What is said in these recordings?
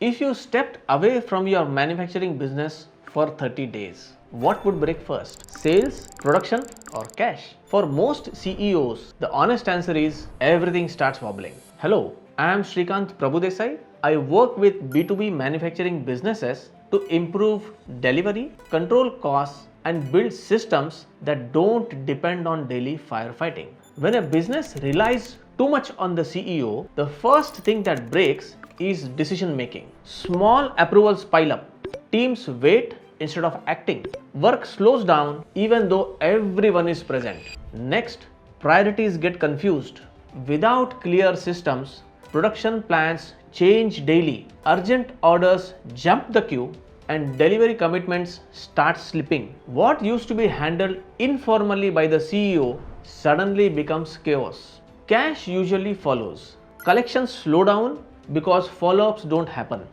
If you stepped away from your manufacturing business for 30 days, what would break first? Sales, production, or cash? For most CEOs, the honest answer is everything starts wobbling. Hello, I am Shrikant Prabhudesai. I work with B2B manufacturing businesses to improve delivery, control costs, and build systems that don't depend on daily firefighting. When a business relies too much on the CEO, the first thing that breaks is decision making. Small approvals pile up, teams wait instead of acting, work slows down even though everyone is present. Next, priorities get confused. Without clear systems, production plans change daily, urgent orders jump the queue, and delivery commitments start slipping. What used to be handled informally by the CEO suddenly becomes chaos. Cash usually follows. Collections slow down because follow-ups don't happen.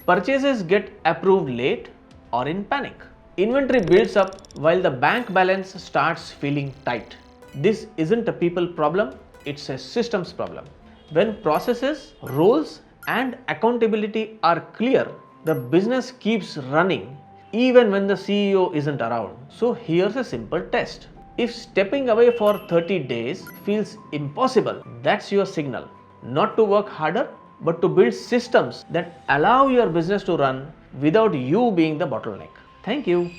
Purchases get approved late or in panic. Inventory builds up while the bank balance starts feeling tight. This isn't a people problem, it's a systems problem. When processes, roles, and accountability are clear, the business keeps running even when the CEO isn't around. So here's a simple test. If stepping away for 30 days feels impossible, that's your signal. Not to work harder, but to build systems that allow your business to run without you being the bottleneck. Thank you.